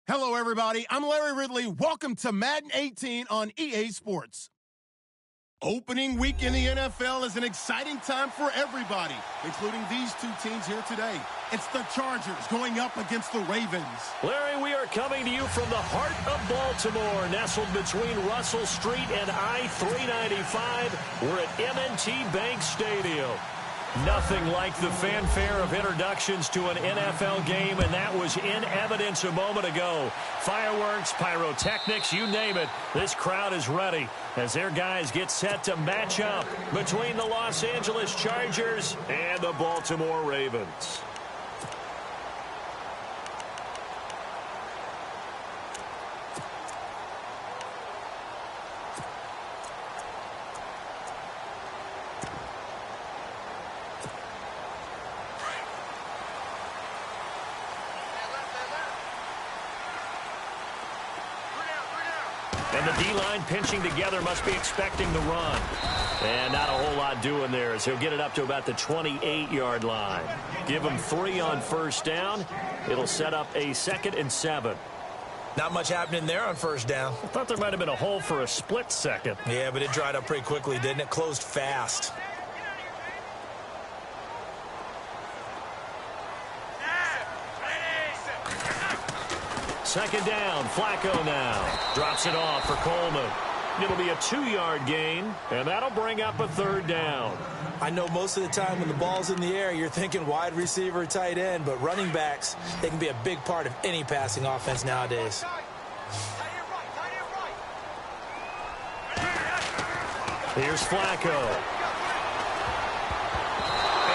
Hello, everybody. I'm Larry Ridley. Welcome to Madden 18 on EA Sports. Opening week in the NFL is an exciting time for everybody, including these two teams here today. It's the Chargers going up against the Ravens. Larry, we are coming to you from the heart of Baltimore, nestled between Russell Street and I-395. We're at M&T Bank Stadium. Nothing like the fanfare of introductions to an NFL game, and that was in evidence a moment ago. Fireworks, pyrotechnics, you name it. This crowd is ready as their guys get set to match up between the Los Angeles Chargers and the Baltimore Ravens. And the D-line pinching together must be expecting the run. And not a whole lot doing there as he'll get it up to about the 28-yard line. Give him 3 on first down. It'll set up a 2nd and 7. Not much happening there on first down. I thought there might have been a hole for a split second. Yeah, but it dried up pretty quickly, didn't it? Closed fast. Second down, Flacco now. Drops it off for Coleman. It'll be a 2-yard gain, and that'll bring up a 3rd down. I know most of the time when the ball's in the air, you're thinking wide receiver, tight end, but running backs, they can be a big part of any passing offense nowadays. Here's Flacco.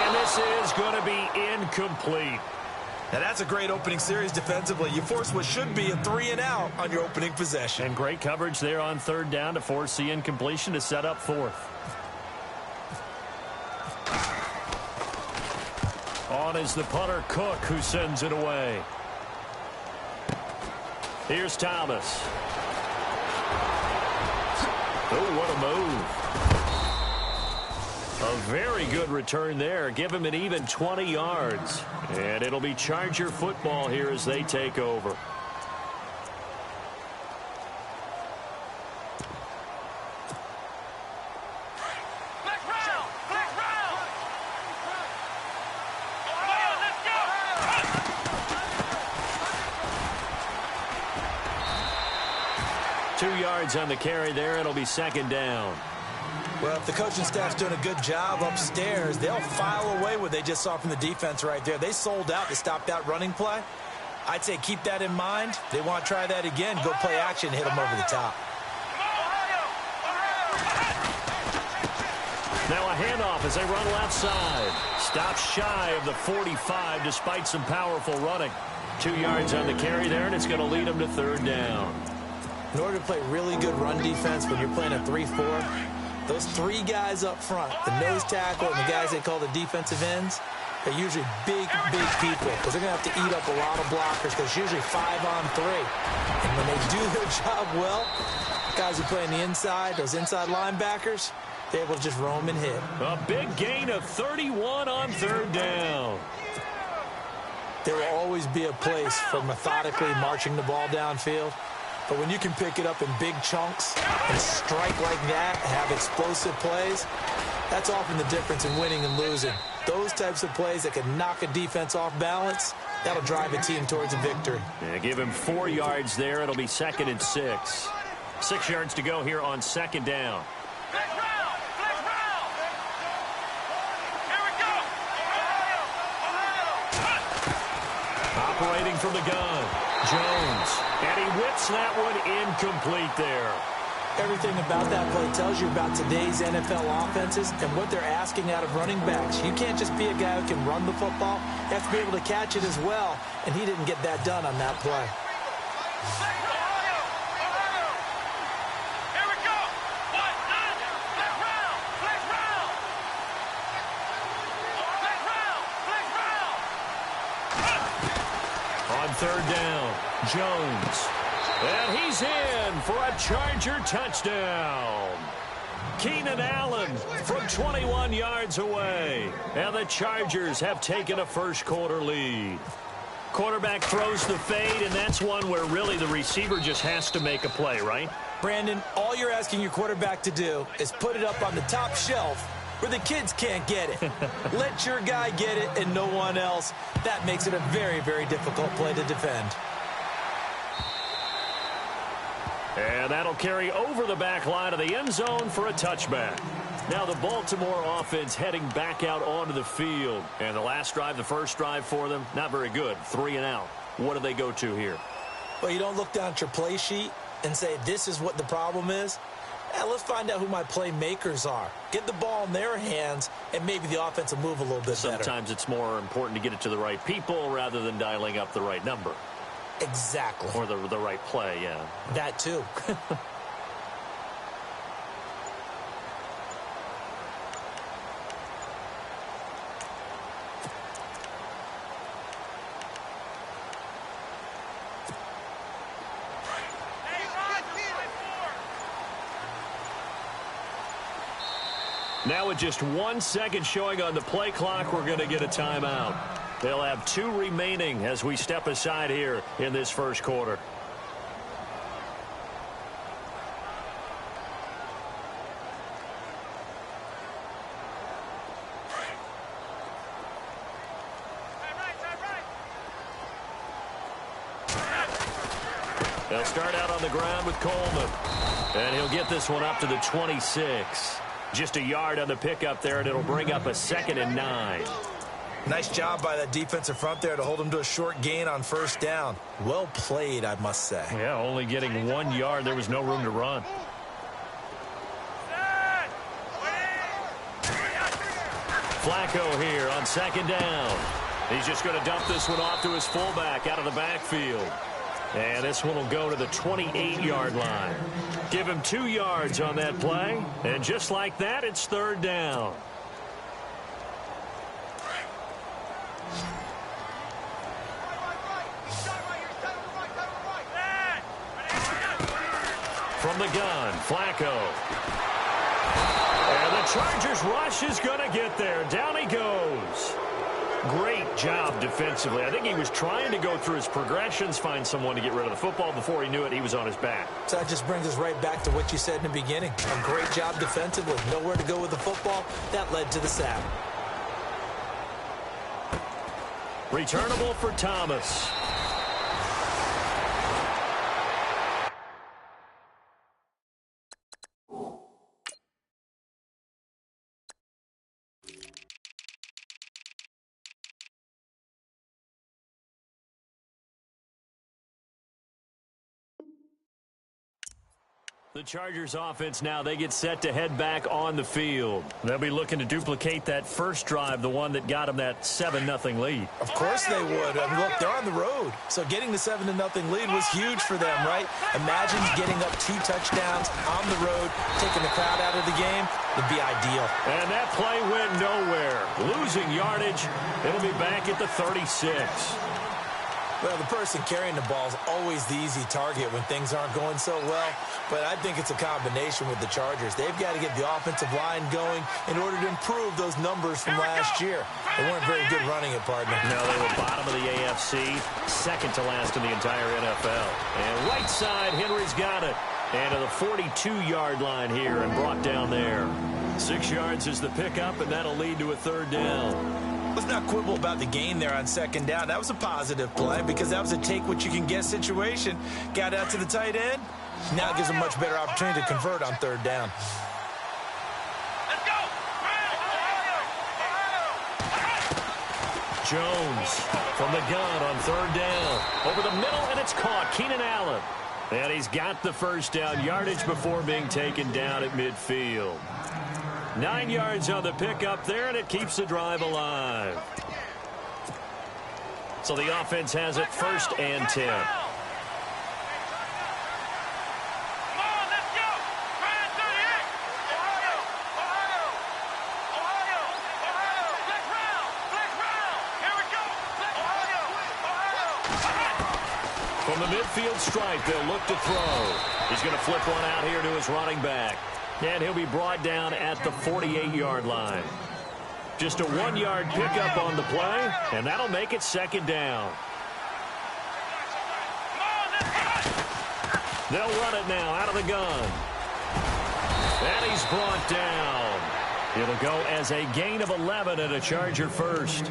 And this is going to be incomplete. Now, that's a great opening series defensively. You force what should be a 3-and-out on your opening possession. And great coverage there on 3rd down to force the incompletion to set up 4th. On is the punter, Cook, who sends it away. Here's Thomas. Oh, what a move. A very good return there. Give him an even 20 yards. And it'll be Charger football here as they take over. Two yards on the carry there. It'll be 2nd down. Well, if the coaching staff's doing a good job upstairs, they'll file away what they just saw from the defense right there. They sold out to stop that running play. I'd say keep that in mind. They want to try that again. Go play action, hit them over the top. Now a handoff as they run left side. Stops shy of the 45 despite some powerful running. 2 yards on the carry there, and it's going to lead them to 3rd down. In order to play really good run defense when you're playing a 3-4, those 3 guys up front, the nose tackle and the guys they call the defensive ends, they're usually big people because they're going to have to eat up a lot of blockers because it's usually 5 on 3. And when they do their job well, guys who play on the inside, those inside linebackers, they're able to just roam and hit. A big gain of 31 on 3rd down. There will always be a place for methodically marching the ball downfield. But when you can pick it up in big chunks and strike like that, have explosive plays, that's often the difference in winning and losing. Those types of plays that can knock a defense off balance, that'll drive a team towards a victory. Yeah, give him 4 yards there. It'll be 2nd and 6. 6 yards to go here on 2nd down. Operating from the gun, Jones. And he whips that one incomplete there. Everything about that play tells you about today's NFL offenses and what they're asking out of running backs. You can't just be a guy who can run the football. You have to be able to catch it as well, and he didn't get that done on that play. On 3rd down, Jones. And he's in for a Charger touchdown. Keenan Allen from 21 yards away. And the Chargers have taken a first quarter lead. Quarterback throws the fade, and that's one where really the receiver just has to make a play, right? Brandon, all you're asking your quarterback to do is put it up on the top shelf where the kids can't get it. Let your guy get it and no one else. That makes it a very, very difficult play to defend. And that'll carry over the back line of the end zone for a touchback. Now the Baltimore offense heading back out onto the field. And the last drive, the first drive for them, not very good. 3 and out. What do they go to here? Well, you don't look down at your play sheet and say, this is what the problem is. Let's find out who my playmakers are. Get the ball in their hands, and maybe the offense will move a little bit better. Sometimes it's more important to get it to the right people rather than dialing up the right number. Exactly. Or the right play, yeah. That too. Now with just 1 second showing on the play clock, we're going to get a timeout. They'll have 2 remaining as we step aside here in this first quarter. They'll start out on the ground with Coleman. And he'll get this one up to the 26. Just a yard on the pickup there, and it'll bring up a 2nd and 9. Nice job by that defensive front there to hold him to a short gain on first down. Well played, I must say. Yeah, only getting 1 yard. There was no room to run. Flacco here on 2nd down. He's just going to dump this one off to his fullback out of the backfield. And this one will go to the 28-yard line. Give him 2 yards on that play. And just like that, it's 3rd down. From the gun, Flacco. And the Chargers rush is going to get there. Down he goes. Great job defensively. I think he was trying to go through his progressions, find someone to get rid of the football. Before he knew it, he was on his back. So that just brings us right back to what you said in the beginning. A great job defensively. Nowhere to go with the football. That led to the sack. Returnable for Thomas. The Chargers offense now, they get set to head back on the field. They'll be looking to duplicate that first drive, the one that got them that 7-0 lead. Of course they would. I mean, look, they're on the road. So getting the 7-0 lead was huge for them, right? Imagine getting up 2 touchdowns on the road, taking the crowd out of the game. It'd be ideal. And that play went nowhere. Losing yardage. It'll be back at the 36. Well, the person carrying the ball is always the easy target when things aren't going so well. But I think it's a combination with the Chargers. They've got to get the offensive line going in order to improve those numbers from last year. They weren't very good running it, partner. No, they were bottom of the AFC, second to last in the entire NFL. And right side, Henry's got it. And to the 42-yard line here and brought down there. 6 yards is the pickup, and that'll lead to a 3rd down. Let's not quibble about the gain there on 2nd down. That was a positive play because that was a take-what-you-can-get situation. Got out to the tight end. Now it gives a much better opportunity to convert on 3rd down. Let's go! Jones from the gun on 3rd down. Over the middle, and it's caught. Keenan Allen. And he's got the first down yardage before being taken down at midfield. 9 yards on the pickup there, and it keeps the drive alive. So the offense has it 1st and 10. Come on, let's go! Ryan 38! Ohio! Ohio! Ohio! Ohio! Flex round! Flex round! Here we go! Ohio! Ohio! From the midfield stripe, they'll look to throw. He's going to flip one out here to his running back. And he'll be brought down at the 48-yard line. Just a 1-yard pickup on the play, and that'll make it 2nd down. They'll run it now out of the gun. And he's brought down. It'll go as a gain of 11 and a Charger first.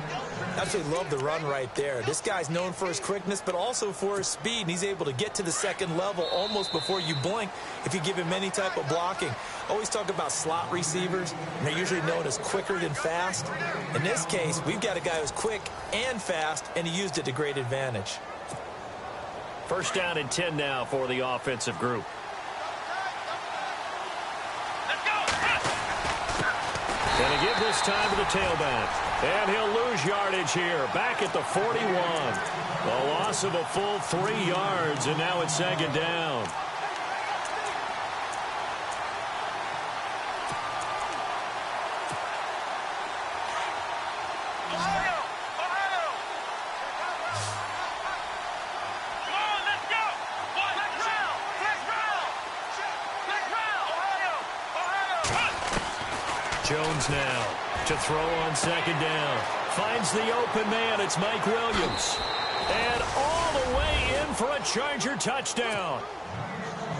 Absolutely love the run right there. This guy's known for his quickness, but also for his speed. And he's able to get to the second level almost before you blink if you give him any type of blocking. Always talk about slot receivers, and they're usually known as quicker than fast. In this case, we've got a guy who's quick and fast, and he used it to great advantage. First down and 10 now for the offensive group. And to give this time to the tailback. And he'll lose yardage here. Back at the 41. A loss of a full 3 yards, and now it's second down. Jones now to throw on second down. Finds the open man. It's Mike Williams. And all the way in for a Charger touchdown.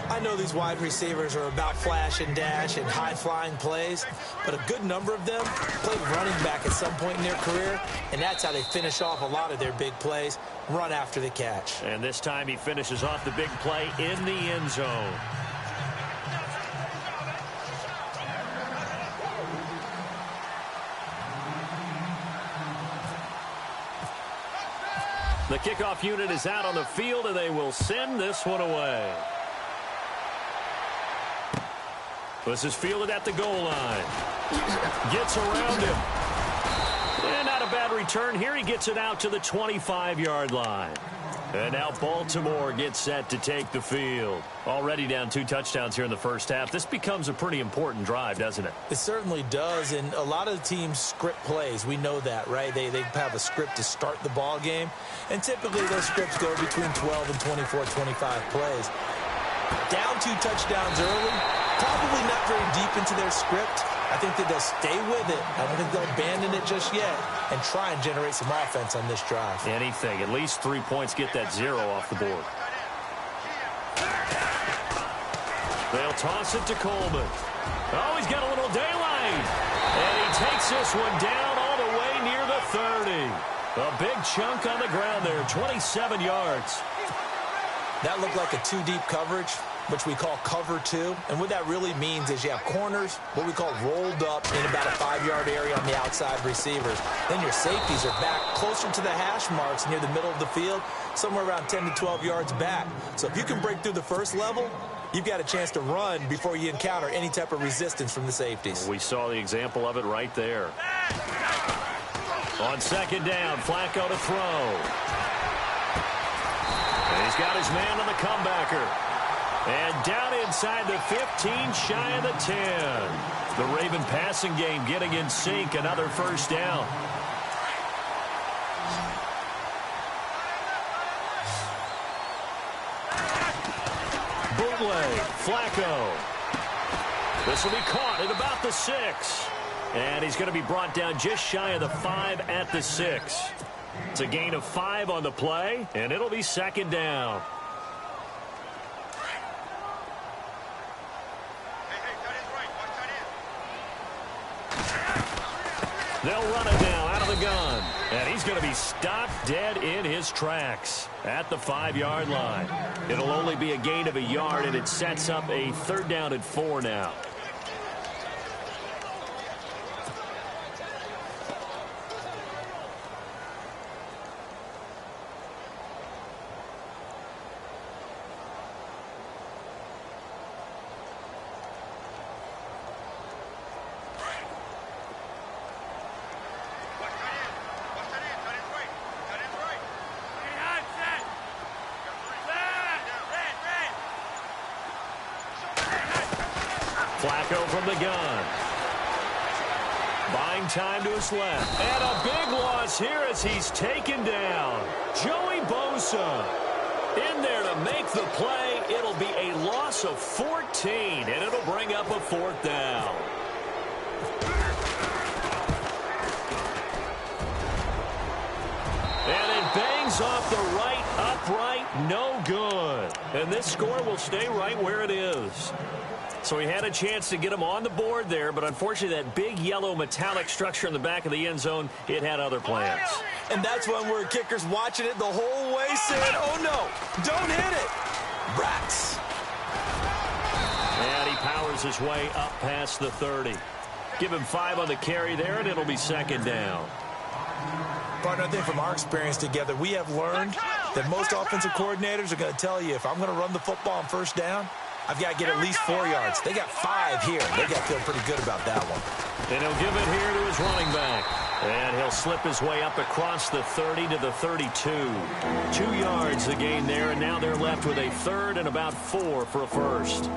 I know these wide receivers are about flash and dash and high-flying plays, but a good number of them played running back at some point in their career, and that's how they finish off a lot of their big plays, run after the catch. And this time he finishes off the big play in the end zone. The kickoff unit is out on the field, and they will send this one away. This is fielded at the goal line. Gets around him. And not a bad return here. He gets it out to the 25-yard line. And now Baltimore gets set to take the field. Already down 2 touchdowns here in the first half. This becomes a pretty important drive, doesn't it? It certainly does, and a lot of the teams script plays. We know that, right? They have a script to start the ball game, and typically those scripts go between 12 and 24, 25 plays. Down 2 touchdowns early, probably not very deep into their script. I think that they'll stay with it. I don't think they'll abandon it just yet and try and generate some offense on this drive. Anything. At least 3 points, get that 0 off the board. They'll toss it to Coleman. Oh, he's got a little daylight. And he takes this one down all the way near the 30. A big chunk on the ground there, 27 yards. That looked like a 2-deep coverage, which we call cover 2. And what that really means is you have corners, what we call rolled up in about a 5-yard area on the outside receivers. Then your safeties are back closer to the hash marks near the middle of the field, somewhere around 10 to 12 yards back. So if you can break through the first level, you've got a chance to run before you encounter any type of resistance from the safeties. We saw the example of it right there. On second down, Flacco to throw. And he's got his man on the comebacker. And down inside the 15, shy of the 10. The Raven passing game getting in sync. Another first down. Bootleg, Flacco. This will be caught at about the 6. And he's going to be brought down just shy of the 5 at the 6. It's a gain of 5 on the play, and it'll be second down. They'll run it now out of the gun. And he's going to be stopped dead in his tracks at the 5-yard line. It'll only be a gain of a yard, and it sets up a 3rd down and 4 now. Flacco from the gun. Buying time to his left. And a big loss here as he's taken down. Joey Bosa in there to make the play. It'll be a loss of 14, and it'll bring up a 4th down. And it bangs off the right upright. No good. And this score will stay right where it is. So he had a chance to get him on the board there, but unfortunately that big yellow metallic structure in the back of the end zone, it had other plans. And that's when we're kickers watching it the whole way saying, oh no, don't hit it. Brats. And he powers his way up past the 30. Give him 5 on the carry there, and it'll be second down. Partner, I think from our experience together, we have learned that most offensive coordinators are going to tell you, if I'm going to run the football on first down, I've got to get at least 4 yards. They got 5 here. They got to feel pretty good about that one. And he'll give it here to his running back. And he'll slip his way up across the 30 to the 32. 2 yards the gain there, and now they're left with a third and about 4 for a first.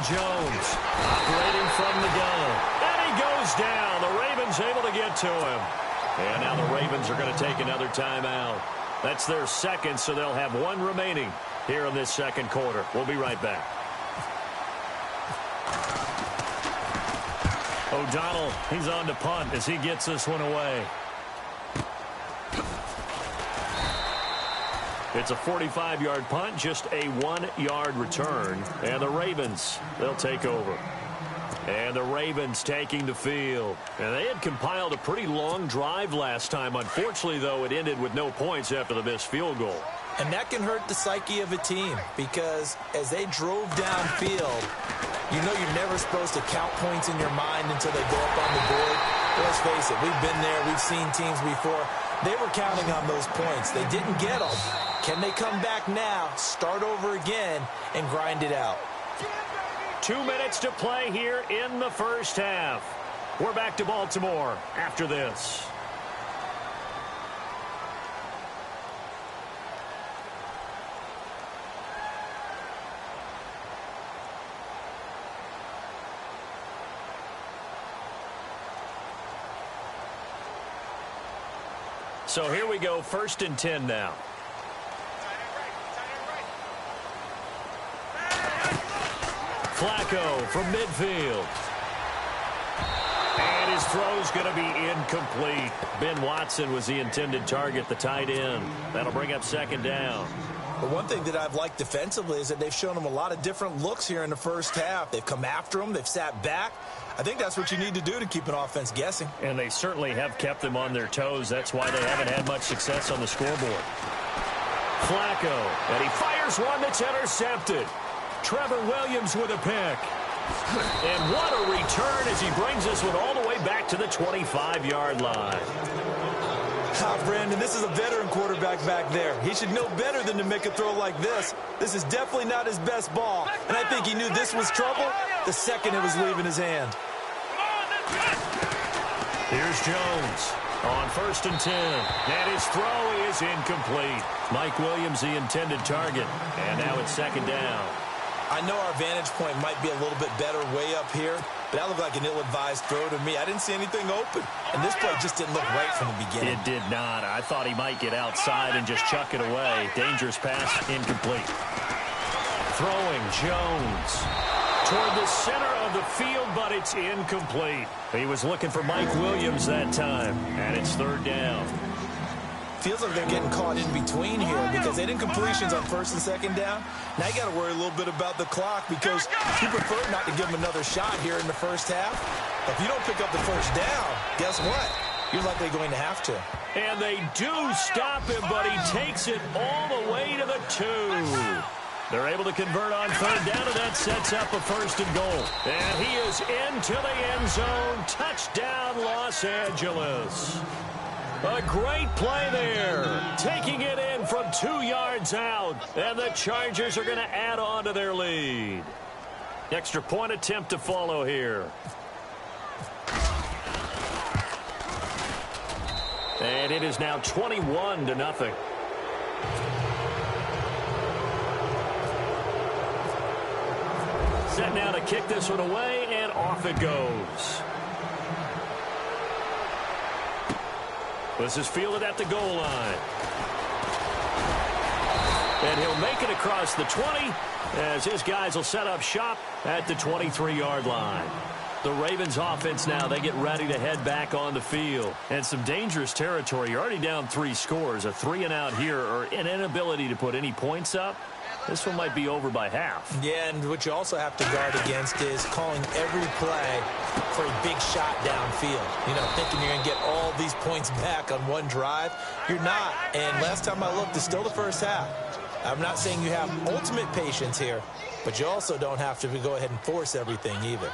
Jones operating from the gun. And he goes down. The Ravens able to get to him. And now the Ravens are going to take another timeout. That's their second, so they'll have 1 remaining here in this second quarter. We'll be right back. O'Donnell, he's on to punt as he gets this one away. It's a 45-yard punt, just a 1-yard return. And the Ravens, they'll take over. And the Ravens taking the field. And they had compiled a pretty long drive last time. Unfortunately, though, it ended with no points after the missed field goal. And that can hurt the psyche of a team because as they drove downfield, you know you're never supposed to count points in your mind until they go up on the board. Let's face it, we've been there. We've seen teams before. They were counting on those points. They didn't get them. Can they come back now, start over again, and grind it out? 2 minutes to play here in the first half. We're back to Baltimore after this. So here we go, 1st and 10 now. Flacco from midfield. And his throw's going to be incomplete. Ben Watson was the intended target, the tight end. That'll bring up second down. But one thing that I've liked defensively is that they've shown them a lot of different looks here in the first half. They've come after them. They've sat back. I think that's what you need to do to keep an offense guessing. And they certainly have kept them on their toes. That's why they haven't had much success on the scoreboard. Flacco, and he fires one that's intercepted. Trevor Williams with a pick. And what a return as he brings this one all the way back to the 25-yard line. Brandon, this is a veteran quarterback back there. He should know better than to make a throw like this. This is definitely not his best ball. And I think he knew this was trouble the second it was leaving his hand. Here's Jones on 1st and 10. And his throw is incomplete. Mike Williams, the intended target. And now it's second down. I know our vantage point might be a little bit better way up here, but that looked like an ill-advised throw to me. I didn't see anything open, and this play just didn't look right from the beginning. It did not. I thought he might get outside and just chuck it away. Dangerous pass, incomplete. Throwing Jones toward the center of the field, but it's incomplete. He was looking for Mike Williams that time, and it's third down. Feels like they're getting caught in between here because they didn't completions on 1st and 2nd down. Now you got to worry a little bit about the clock because you prefer not to give them another shot here in the first half. But if you don't pick up the first down, guess what? You're likely going to have to. And they do stop him, but he takes it all the way to the 2. They're able to convert on third down, and that sets up a 1st and goal. And he is into the end zone. Touchdown, Los Angeles. A great play there. Taking it in from 2 yards out. And the Chargers are going to add on to their lead. Extra point attempt to follow here. And it is now 21-0. Set now to kick this one away, and off it goes. This is fielded at the goal line. And he'll make it across the 20 as his guys will set up shop at the 23-yard line. The Ravens offense now, they get ready to head back on the field. And some dangerous territory. You're already down 3 scores. A 3-and-out here or an inability to put any points up. This one might be over by half. Yeah, and what you also have to guard against is calling every play for a big shot downfield. You know, thinking you're going to get all these points back on one drive. You're not. And last time I looked, it's still the first half. I'm not saying you have ultimate patience here, but you also don't have to go ahead and force everything either.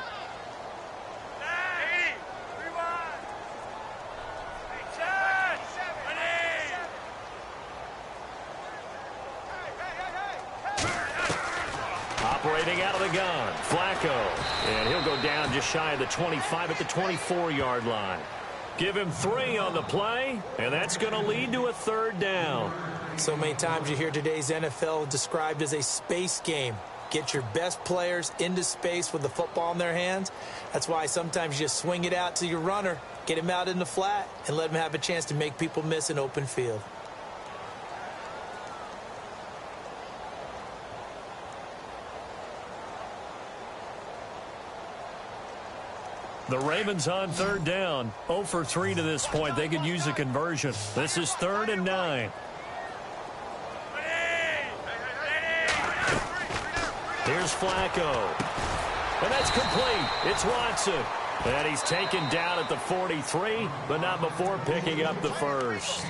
Operating out of the gun, Flacco. And he'll go down just shy of the 25 at the 24-yard line. Give him 3 on the play, and that's going to lead to a 3rd down. So many times you hear today's NFL described as a space game. Get your best players into space with the football in their hands. That's why sometimes you just swing it out to your runner, get him out in the flat, and let him have a chance to make people miss an open field. The Ravens on 3rd down. 0 for 3 to this point. They could use a conversion. This is 3rd and 9. Here's Flacco. And that's complete. It's Watson. And he's taken down at the 43, but not before picking up the first.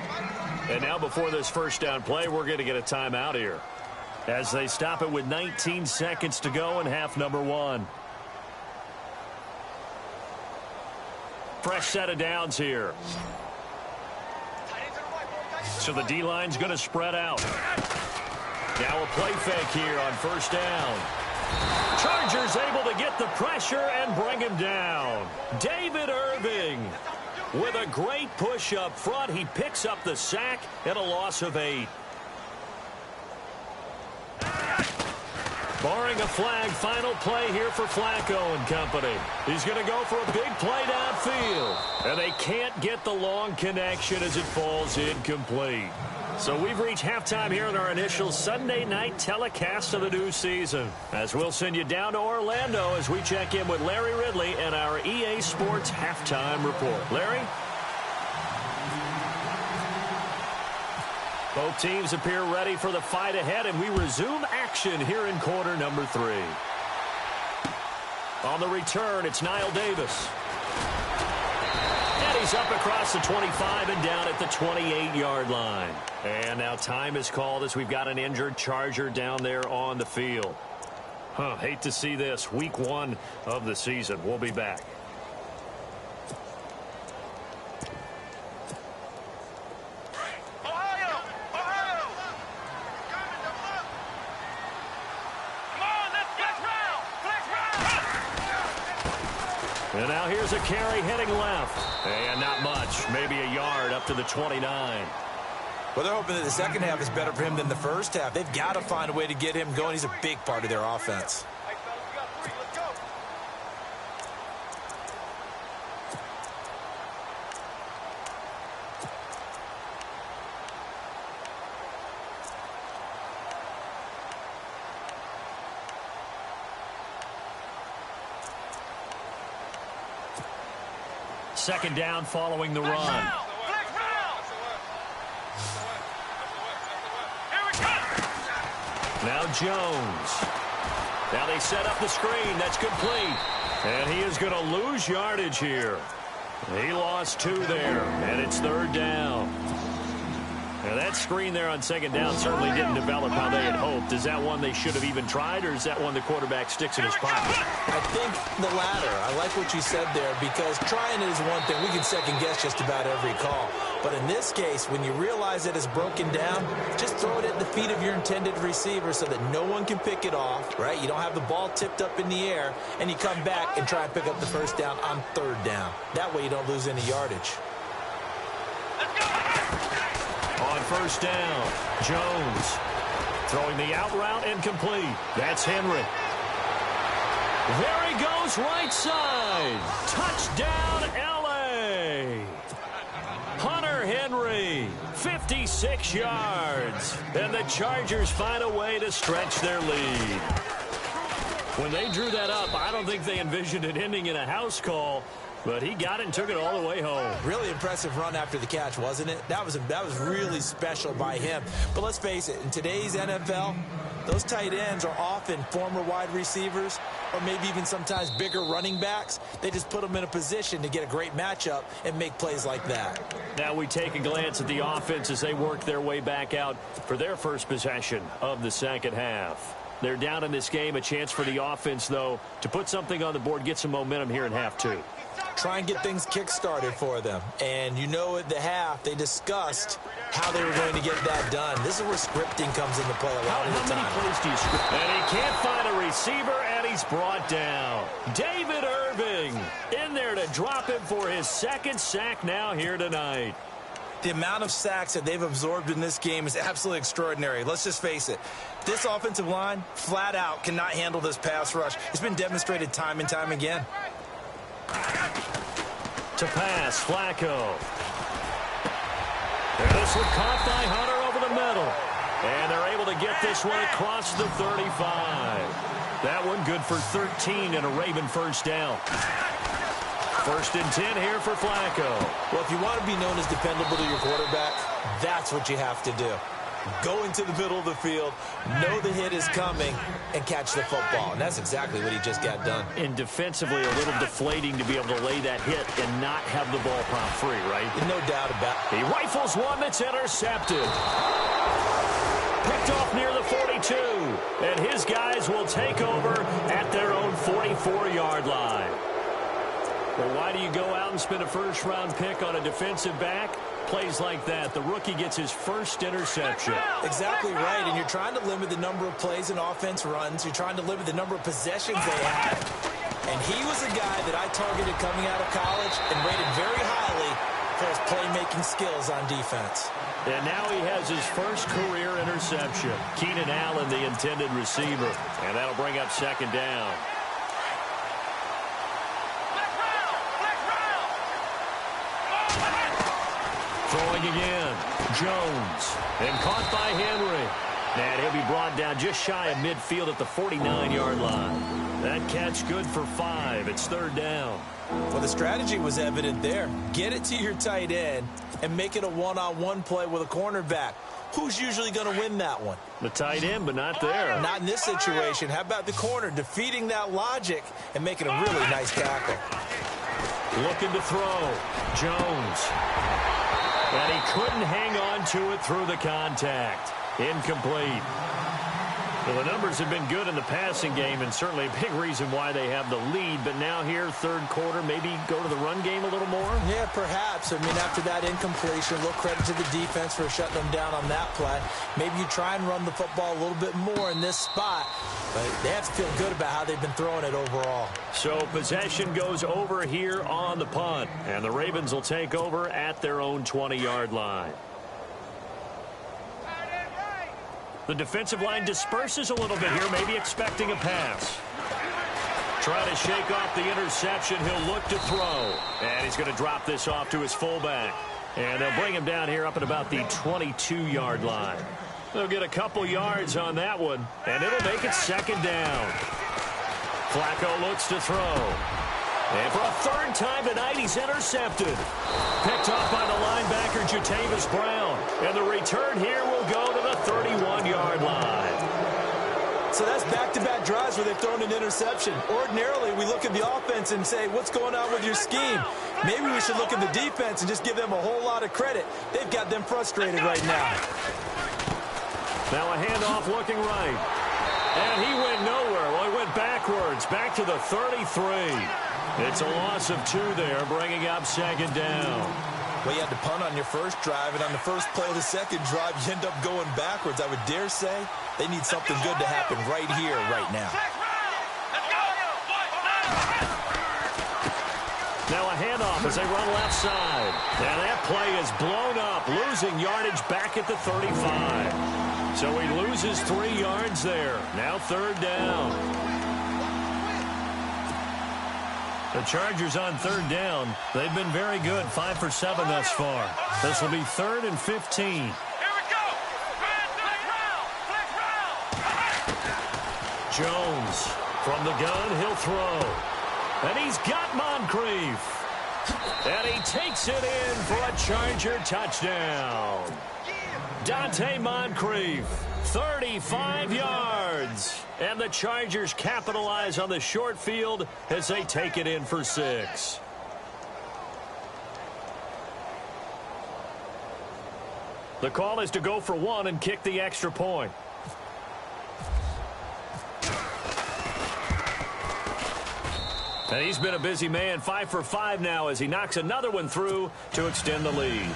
And now before this first down play, we're going to get a timeout here, as they stop it with 19 seconds to go in half number 1. Fresh set of downs here. So the D-line's going to spread out. Now a play fake here on 1st down. Chargers able to get the pressure and bring him down. David Irving with a great push up front. He picks up the sack and a loss of 8. Barring a flag, final play here for Flacco and company. He's going to go for a big play downfield. And they can't get the long connection as it falls incomplete. So we've reached halftime here in our initial Sunday night telecast of the new season, as we'll send you down to Orlando as we check in with Larry Ridley and our EA Sports halftime report. Larry? Both teams appear ready for the fight ahead, and we resume action here in quarter number 3. On the return, it's Niall Davis. And he's up across the 25 and down at the 28-yard line. And now time is called as we've got an injured Charger down there on the field. Hate to see this. Week 1 of the season. We'll be back. And now here's a carry heading left. And not much. Maybe a yard up to the 29. Well, they're hoping that the second half is better for him than the first half. They've got to find a way to get him going. He's a big part of their offense. Second down following the run. Now Jones. Now they set up the screen. That's complete. And he is going to lose yardage here. He lost 2 there, and it's 3rd down. Now that screen there on second down certainly didn't develop how they had hoped. Is that one they should have even tried, or is that one the quarterback sticks in his pocket? I think the latter. I like what you said there, because trying it is one thing. We can second guess just about every call. But in this case, when you realize that it's broken down, just throw it at the feet of your intended receiver so that no one can pick it off, right? You don't have the ball tipped up in the air, and you come back and try and pick up the first down on 3rd down. That way you don't lose any yardage. On 1st down, Jones throwing the out route incomplete. That's Henry. There he goes, right side. Touchdown, L.A. Hunter Henry, 56 yards. And the Chargers find a way to stretch their lead. When they drew that up, I don't think they envisioned it ending in a house call, but he got it and took it all the way home. Really impressive run after the catch, wasn't it? That was really special by him. But let's face it, in today's NFL, those tight ends are often former wide receivers or maybe even sometimes bigger running backs. They just put them in a position to get a great matchup and make plays like that. Now we take a glance at the offense as they work their way back out for their first possession of the second half. They're down in this game. A chance for the offense, though, to put something on the board, get some momentum here in half two. Try and get things kick-started for them. And you know at the half, they discussed how they were going to get that done. This is where scripting comes into play a lot of the time. How many plays do you script? And he can't find a receiver, and he's brought down. David Irving in there to drop him for his second sack now here tonight. The amount of sacks that they've absorbed in this game is absolutely extraordinary. Let's just face it. This offensive line, flat out, cannot handle this pass rush. It's been demonstrated time and time again. To pass, Flacco. And this one caught by Hunter over the middle. And they're able to get this one across the 35. That one good for 13 and a Raven first down. First and 10 here for Flacco. Well, if you want to be known as dependable to your quarterback, that's what you have to do. Go into the middle of the field, know the hit is coming, and catch the football. And that's exactly what he just got done. And defensively, a little deflating to be able to lay that hit and not have the ball pop free, right? No doubt about it. He rifles one that's intercepted. Picked off near the 42. And his guys will take over at their own 44-yard line. Well, why do you go out and spend a first-round pick on a defensive back? Plays like that. The rookie gets his first interception. Exactly right, and you're trying to limit the number of plays an offense runs. You're trying to limit the number of possessions they have. And he was a guy that I targeted coming out of college and rated very highly for his playmaking skills on defense. And now he has his first career interception. Keenan Allen, the intended receiver. And that'll bring up second down. Throwing again, Jones, and caught by Henry. And he'll be brought down just shy of midfield at the 49-yard line. That catch good for 5. It's third down. Well, the strategy was evident there. Get it to your tight end and make it a one-on-one play with a cornerback. Who's usually going to win that one? The tight end, but not there. Not in this situation. How about the corner defeating that logic and making a really nice tackle? Looking to throw, Jones. And he couldn't hang on to it through the contact. Incomplete. Well, the numbers have been good in the passing game, and certainly a big reason why they have the lead. But now here, third quarter, maybe go to the run game a little more? Yeah, perhaps. I mean, after that incompletion, a little credit to the defense for shutting them down on that play. Maybe you try and run the football a little bit more in this spot. But they have to feel good about how they've been throwing it overall. So possession goes over here on the punt. And the Ravens will take over at their own 20-yard line. The defensive line disperses a little bit here, maybe expecting a pass. Trying to shake off the interception. He'll look to throw. And he's going to drop this off to his fullback. And they'll bring him down here up at about the 22-yard line. They'll get a couple yards on that one, and it'll make it second down. Flacco looks to throw. And for a third time tonight, he's intercepted. Picked off by the linebacker, Jatavis Brown. And the return here will go to the 31-yard line. So that's back-to-back drives where they've thrown an interception. Ordinarily, we look at the offense and say, what's going on with your scheme? Maybe we should look at the defense and just give them a whole lot of credit. They've got them frustrated right now. Now a handoff looking right. And he went nowhere. Well, he went backwards, back to the 33. It's a loss of 2 there, bringing up second down. Well, you had to punt on your first drive, and on the first play of the second drive, you end up going backwards. I would dare say they need something good to happen right here, right now. Now a handoff as they run left side. And that play is blown up, losing yardage back at the 35. So he loses 3 yards there. Now third down. The Chargers on third down. They've been very good, 5 for 7 thus far. This will be 3rd and 15. Here we go. Flick round. Jones From the gun, he'll throw. And he's got Moncrief. And he takes it in for a Charger touchdown. Dante Moncrief, 35 yards. And the Chargers capitalize on the short field as they take it in for 6. The call is to go for 1 and kick the extra point. And he's been a busy man, 5 for 5 now as he knocks another one through to extend the lead.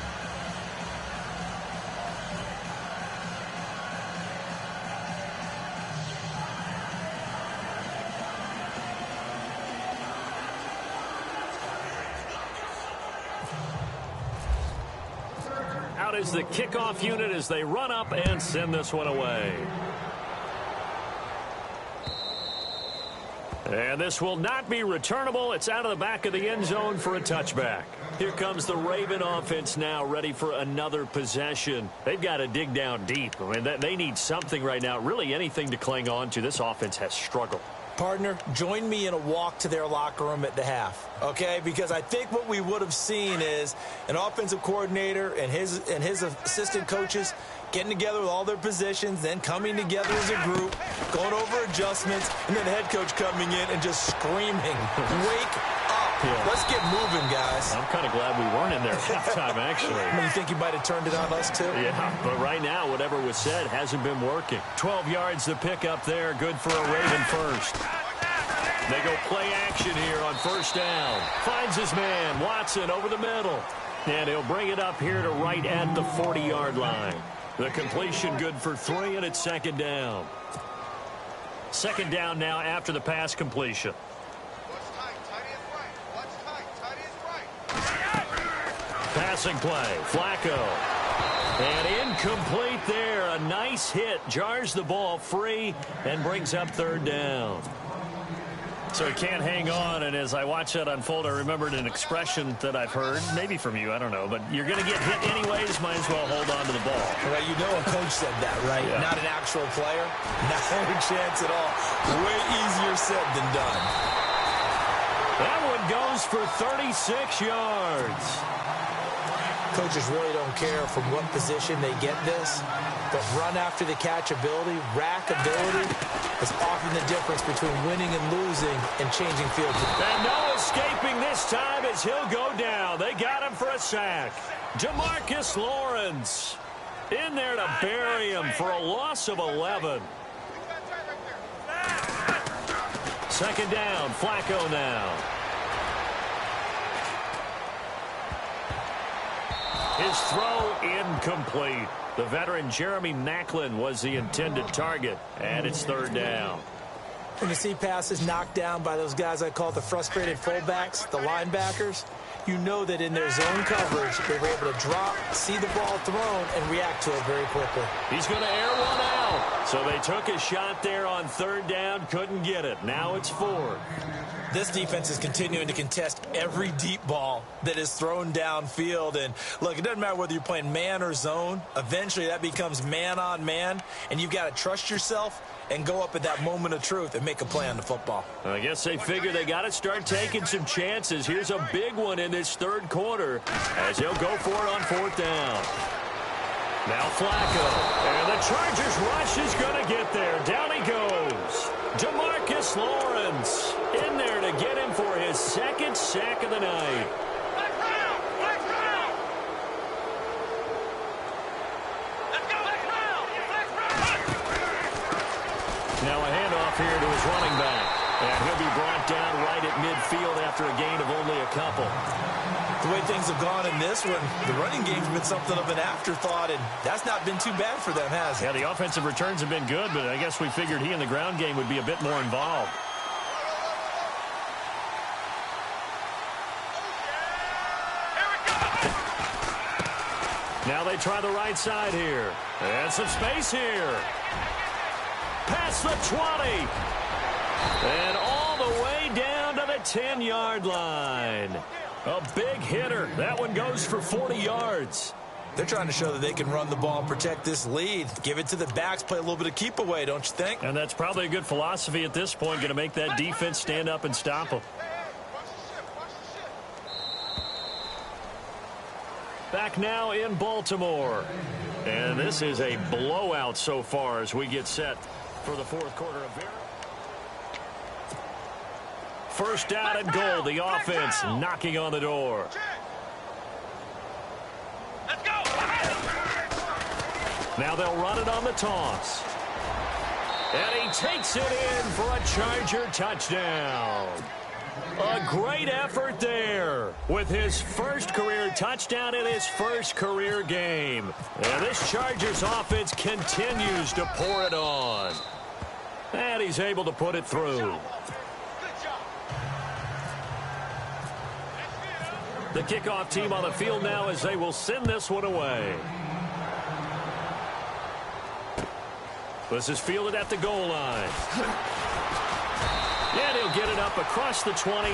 Out is the kickoff unit as they run up and send this one away. And this will not be returnable. It's out of the back of the end zone for a touchback. Here comes the Raven offense now, ready for another possession. They've got to dig down deep. I mean, they need something right now, really anything to cling on to. This offense has struggled. Partner, join me in a walk to their locker room at the half, okay? Because I think what we would have seen is an offensive coordinator and his assistant coaches getting together with all their positions, then coming together as a group, going over adjustments, and then the head coach coming in and just screaming, wake up. Yeah. Let's get moving, guys. I'm kind of glad we weren't in there at halftime, actually. I mean, you think you might have turned it on us, too? Yeah, but right now, whatever was said hasn't been working. 12 yards to pick up there, good for a Raven first. They go play action here on first down. Finds his man, Watson, over the middle. And he'll bring it up here to right at the 40-yard line. The completion good for 3, and it's second down. Second down now after the pass completion. Passing play, Flacco. And incomplete there. A nice hit. Jars the ball free and brings up third down. So he can't hang on, and as I watch that unfold, I remembered an expression that I've heard, maybe from you, I don't know, but you're going to get hit anyways, might as well hold on to the ball. Well, you know a coach said that, right? Yeah. Not an actual player. Not a chance at all. Way easier said than done. That one goes for 36 yards. Coaches really don't care from what position they get this, but run after the catch ability, rack ability, is often the difference between winning and losing and changing field. And no escaping this time as he'll go down. They got him for a sack. Demarcus Lawrence in there to bury him for a loss of 11. Second down, Flacco now. His throw incomplete. The veteran Jeremy Maclin was the intended target, and it's third down. When you see passes knocked down by those guys I call the frustrated fullbacks, the linebackers, you know that in their zone coverage, they were able to drop, see the ball thrown, and react to it very quickly. He's going to air one out. So they took a shot there on third down, couldn't get it. Now it's 4. This defense is continuing to contest every deep ball that is thrown downfield. And, look, it doesn't matter whether you're playing man or zone. Eventually, that becomes man-on-man, and you've got to trust yourself and go up at that moment of truth and make a play on the football. I guess they figure they got to start taking some chances. Here's a big one in this third quarter as he'll go for it on fourth down. Now Flacco. And the Chargers rush is going to get there. Down he goes. Demarcus Lawrence in there to get him for his second sack of the night. Now a handoff here to his running back. And he'll be brought down right at midfield after a gain of only a couple. The way things have gone in this one, the running game's been something of an afterthought, and that's not been too bad for them, has it? Yeah, the offensive returns have been good, but I guess we figured he in the ground game would be a bit more involved. Now they try the right side here. And some space here. Past the 20. And all the way down to the 10-yard line. A big hitter. That one goes for 40 yards. They're trying to show that they can run the ball and protect this lead. Give it to the backs, play a little bit of keep away, don't you think? And that's probably a good philosophy at this point, going to make that defense stand up and stop them. Back now in Baltimore. And this is a blowout so far as we get set for the fourth quarter of here. First down and goal. The offense knocking on the door. Let's go. Now they'll run it on the toss. And he takes it in for a Charger touchdown. A great effort there with his first career touchdown in his first career game. And this Chargers offense continues to pour it on. And he's able to put it through. The kickoff team on the field now as they will send this one away. This is fielded at the goal line. And he'll get it up across the 20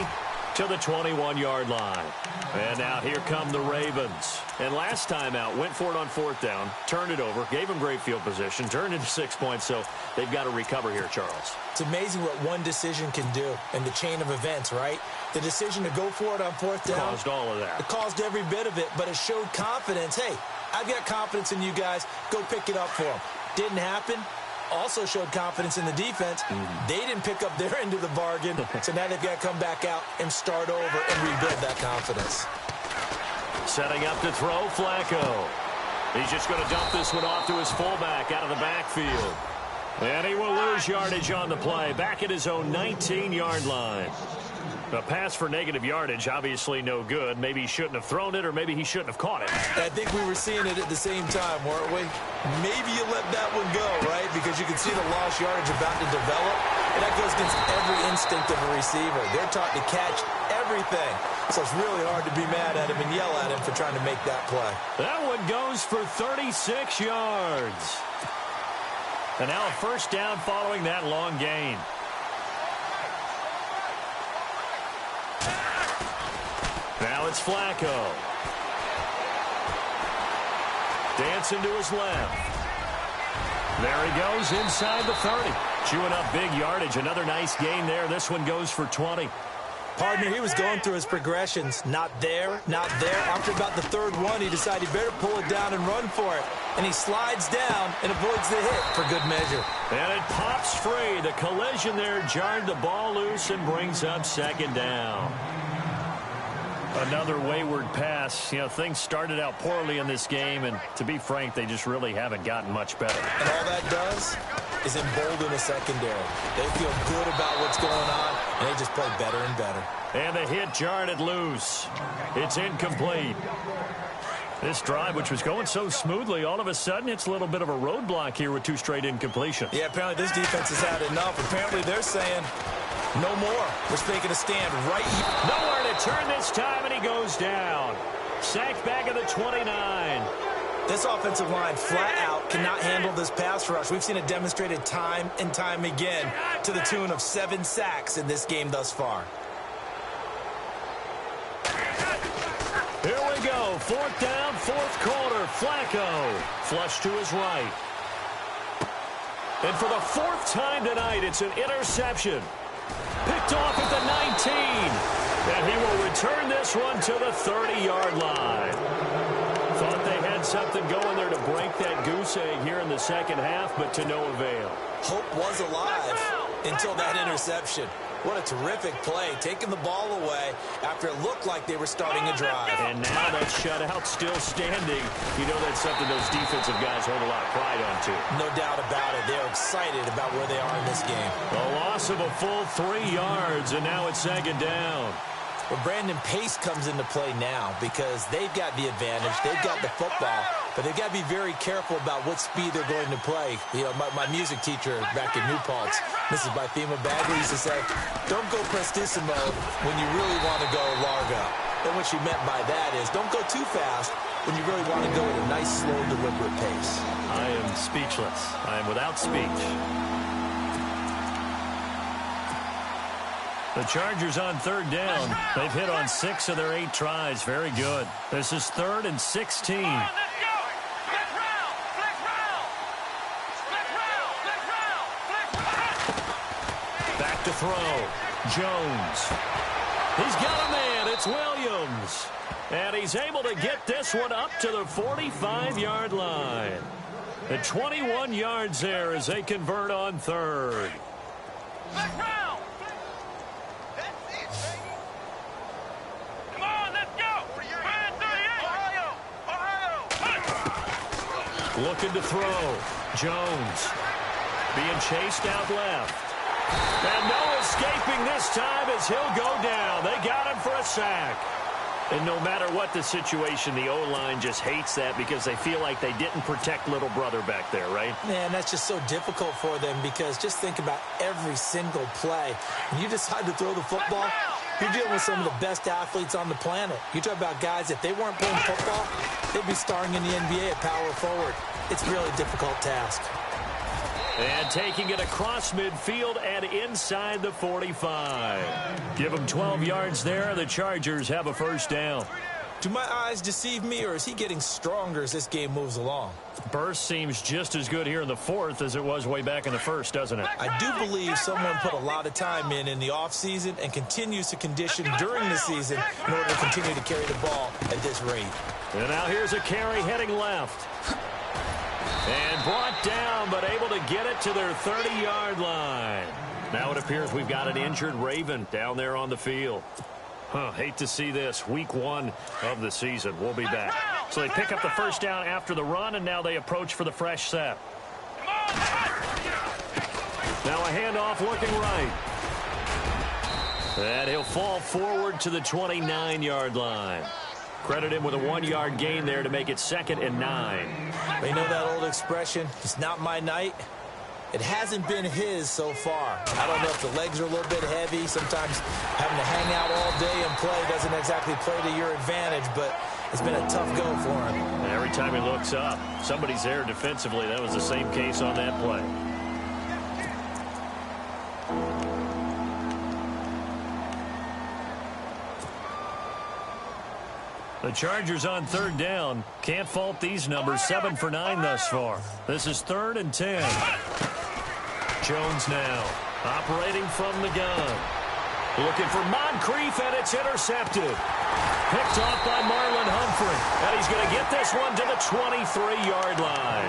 to the 21-yard line. And now here come the Ravens. And last time out, went for it on fourth down, turned it over, gave him great field position, turned into 6 points, so they've got to recover here, Charles. It's amazing what one decision can do in the chain of events, right? The decision to go for it on fourth down. Caused all of that. It caused every bit of it, but it showed confidence. Hey, I've got confidence in you guys. Go pick it up for them. Didn't happen. Also showed confidence in the defense. They didn't pick up their end of the bargain, so now they've got to come back out and start over and rebuild that confidence. Setting up to throw, Flacco. He's just going to dump this one off to his fullback out of the backfield. And he will lose yardage on the play, back at his own 19-yard line. A pass for negative yardage, obviously no good. Maybe he shouldn't have thrown it, or maybe he shouldn't have caught it. I think we were seeing it at the same time, weren't we? Maybe you let that one go, right? Because you can see the lost yardage about to develop. And that goes against every instinct of a receiver. They're taught to catch everything. So it's really hard to be mad at him and yell at him for trying to make that play. That one goes for 36 yards. And now a first down following that long gain. Now it's Flacco. Dancing to his left. There he goes inside the 30. Chewing up big yardage. Another nice gain there. This one goes for 20. Partner, he was going through his progressions. Not there, not there. After about the third one, he decided he better pull it down and run for it. And he slides down and avoids the hit for good measure. And it pops free. The collision there jarred the ball loose and brings up second down. Another wayward pass. You know, things started out poorly in this game, and to be frank, they just really haven't gotten much better. And all that does is embolden the secondary. They feel good about what's going on, and they just play better and better. And the hit jarred it loose. It's incomplete. This drive, which was going so smoothly, all of a sudden it's a little bit of a roadblock here with two straight incompletions. Yeah, apparently this defense has had enough. Apparently they're saying no more. We're making a stand right here. Nowhere to turn this time, and he goes down. Sacked back at the 29. This offensive line flat out cannot handle this pass rush. We've seen it demonstrated time and time again to the tune of 7 sacks in this game thus far. Here we go. Fourth down, fourth quarter. Flacco. Flush to his right. And for the fourth time tonight, it's an interception. Picked off at the 19. And he will return this one to the 30-yard line. Thought they had something going there to break that goose egg here in the second half, but to no avail. Hope was alive until that interception. What a terrific play, taking the ball away after it looked like they were starting a drive. And now that shutout still standing. You know that's something those defensive guys hold a lot of pride on, too. No doubt about it. They're excited about where they are in this game. A loss of a full 3 yards, and now it's second down. Well, Brandon, pace comes into play now because they've got the advantage. They've got the football, but they've got to be very careful about what speed they're going to play. You know, my music teacher back in New Paltz, Mrs. Bythema Bagley, used to say, don't go prestissimo when you really want to go largo. And what she meant by that is don't go too fast when you really want to go at a nice, slow, deliberate pace. I am speechless. I am without speech. The Chargers on third down. They've hit on 6 of their 8 tries. Very good. This is 3rd and 16. Let's go. to throw. Jones. He's got a man. It's Williams. And he's able to get this one up to the 45-yard line. The 21 yards there as they convert on third. Let's round. That's it, baby. Come on, let's go. Man 38. Ohio. Looking to throw. Jones being chased out left. And no escaping this time as he'll go down. They got him for a sack. And no matter what the situation, the O-line just hates that because they feel like they didn't protect little brother back there, right? Man, that's just so difficult for them because just think about every single play. When you decide to throw the football, you're dealing with some of the best athletes on the planet. You talk about guys, if they weren't playing football, they'd be starring in the NBA at power forward. It's a really difficult task. And taking it across midfield and inside the 45. Give them 12 yards there. The Chargers have a first down. Do my eyes deceive me, or is he getting stronger as this game moves along? Burst seems just as good here in the fourth as it was way back in the first, doesn't it? I do believe someone put a lot of time in the offseason and continues to condition during the season in order to continue to carry the ball at this rate. And now here's a carry heading left. And brought down, but able to get it to their 30-yard line. Now it appears we've got an injured Raven down there on the field. Hate to see this. Week 1 of the season. We'll be back. So they pick up the first down after the run, and now they approach for the fresh set. Now a handoff looking right. And he'll fall forward to the 29-yard line. Credit him with a 1-yard gain there to make it 2nd and 9. They know that old expression, it's not my night. It hasn't been his so far. I don't know if the legs are a little bit heavy. Sometimes having to hang out all day and play doesn't exactly play to your advantage, but it's been a tough go for him. And every time he looks up, somebody's there defensively. That was the same case on that play. The Chargers on third down. Can't fault these numbers. 7 for 9 thus far. This is 3rd and 10. Jones now operating from the gun. Looking for Moncrief, and it's intercepted. Picked off by Marlon Humphrey. And he's going to get this one to the 23-yard line.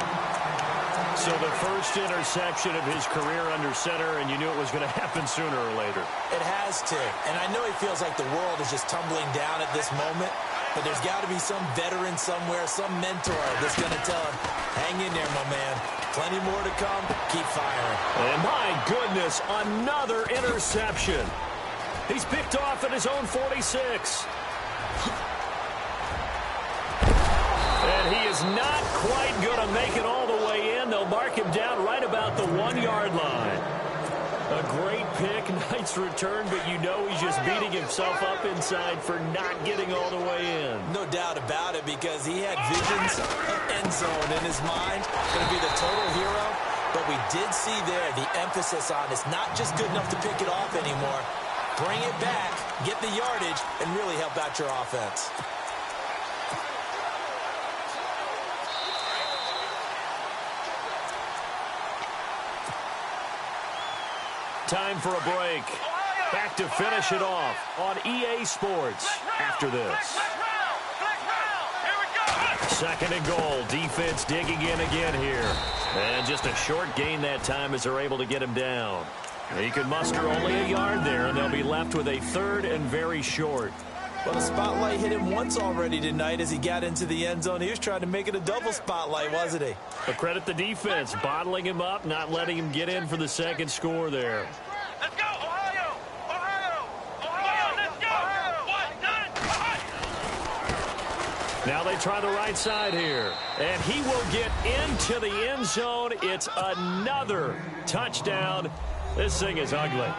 So the first interception of his career under center, and you knew it was going to happen sooner or later. It has to. And I know he feels like the world is just tumbling down at this moment. But there's got to be some veteran somewhere, some mentor that's going to tell him, hang in there, my man. Plenty more to come. Keep firing. And my goodness, another interception. He's picked off at his own 46. And he is not quite going to make it all the way in. They'll mark him down right about the 1-yard line. A great pick, nice return, but you know he's just beating himself up inside for not getting all the way in. No doubt about it, because he had visions of end zone in his mind. Going to be the total hero, but we did see there the emphasis on it's not just good enough to pick it off anymore. Bring it back, get the yardage, and really help out your offense. Time for a break. Back to finish it off on EA Sports after this. 2nd and goal. Defense digging in again here. And just a short gain that time as they're able to get him down. He could muster only a yard there, and they'll be left with a 3rd and very short. Well, the spotlight hit him once already tonight as he got into the end zone. He was trying to make it a double spotlight, wasn't he? But credit the defense, bottling him up, not letting him get in for the second score there. Let's go, Ohio! Ohio! Ohio! Let's go! Ohio! Now they try the right side here. And he will get into the end zone. It's another touchdown. This thing is ugly.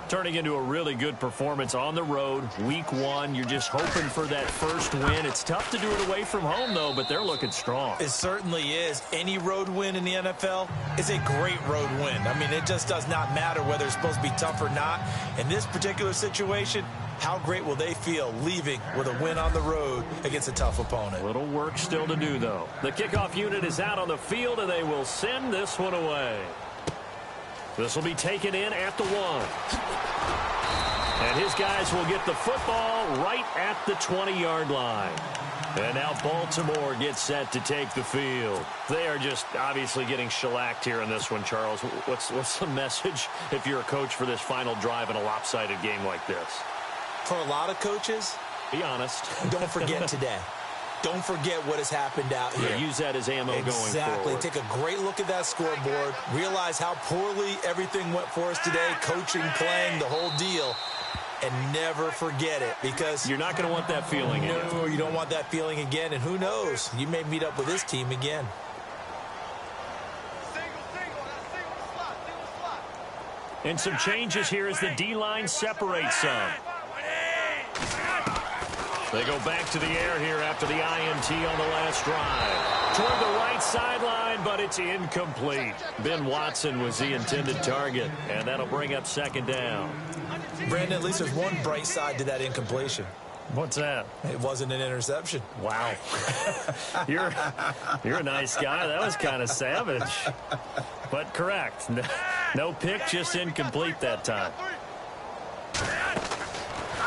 Turning into a really good performance on the road. Week 1, you're just hoping for that first win. It's tough to do it away from home, though, but they're looking strong. It certainly is. Any road win in the NFL is a great road win. I mean, it just does not matter whether it's supposed to be tough or not. In this particular situation, how great will they feel leaving with a win on the road against a tough opponent? Little work still to do, though. The kickoff unit is out on the field, and they will send this one away. This will be taken in at the 1. And his guys will get the football right at the 20-yard line. And now Baltimore gets set to take the field. They are just obviously getting shellacked here in this one, Charles. What's the message if you're a coach for this final drive in a lopsided game like this? For a lot of coaches, be honest. Don't forget today. Don't forget what has happened out here. Yeah, use that as ammo going forward. Exactly. Take a great look at that scoreboard. Realize how poorly everything went for us today. Coaching, playing, the whole deal. And never forget it, because you're not going to want that feeling again. No, you don't want that feeling again. And who knows? You may meet up with this team again. And some changes here as the D-line separates some. They go back to the air here after the INT on the last drive. Toward the right sideline, but it's incomplete. Ben Watson was the intended target, and that'll bring up second down. Brandon, at least there's one bright side to that incompletion. What's that? It wasn't an interception. Wow. You're a nice guy. That was kind of savage. But correct. No pick, just incomplete that time.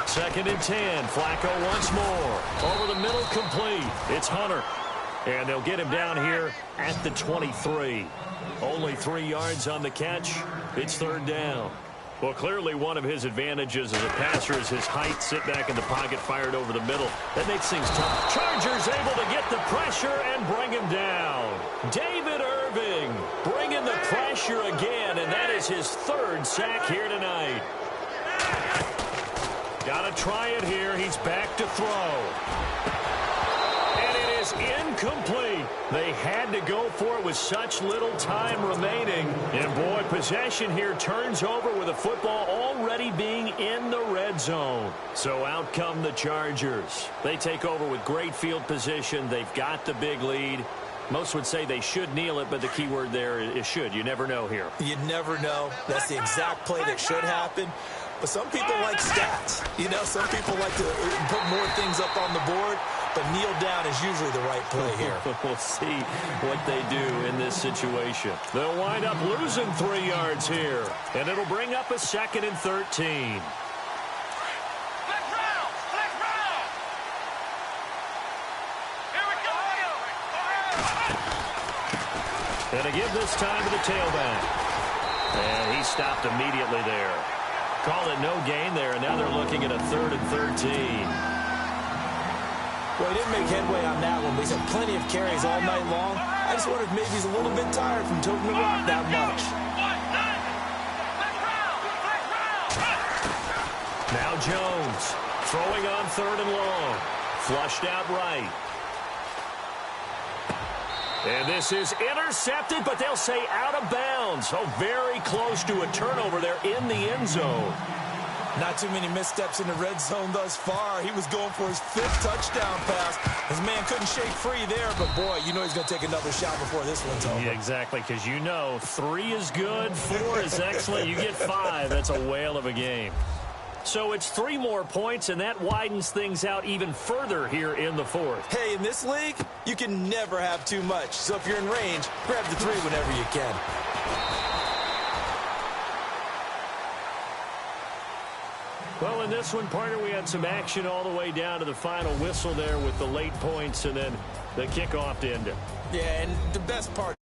2nd and 10. Flacco once more. Over the middle, complete. It's Hunter. And they'll get him down here at the 23. Only 3 yards on the catch. It's 3rd down. Well, clearly one of his advantages as a passer is his height. Sit back in the pocket, fired over the middle. That makes things tough. Chargers able to get the pressure and bring him down. David Irving bringing the pressure again, and that is his 3rd sack here tonight. Got to try it here. He's back to throw. And it is incomplete. They had to go for it with such little time remaining. And, boy, possession here turns over with the football already being in the red zone. So out come the Chargers. They take over with great field position. They've got the big lead. Most would say they should kneel it, but the key word there is should. You never know here. You never know. That's the exact play that should happen. But some people like stats. You know, some people like to put more things up on the board, but kneel down is usually the right play here. We'll see what they do in this situation. They'll wind up losing 3 yards here, and it'll bring up a 2nd and 13. And to give this time to the tailback. And he stopped immediately there. Call it no gain there, and now they're looking at a 3rd and 13. Well, he didn't make headway on that one, but he's had plenty of carries all night long. I just wonder if maybe he's a little bit tired from toting the rock that much. Now Jones throwing on 3rd and long. Flushed out right. And this is intercepted, but they'll say out of bounds. So very close to a turnover there in the end zone. Not too many missteps in the red zone thus far. He was going for his 5th touchdown pass. His man couldn't shake free there, but boy, you know he's going to take another shot before this one's over. Yeah, exactly, because you know 3 is good, 4 is excellent. You get 5, that's a whale of a game. So it's 3 more points, and that widens things out even further here in the 4th. Hey, in this league, you can never have too much. So if you're in range, grab the 3 whenever you can. Well, in this one, partner, we had some action all the way down to the final whistle there with the late points and then the kickoff to end it. Yeah, and the best part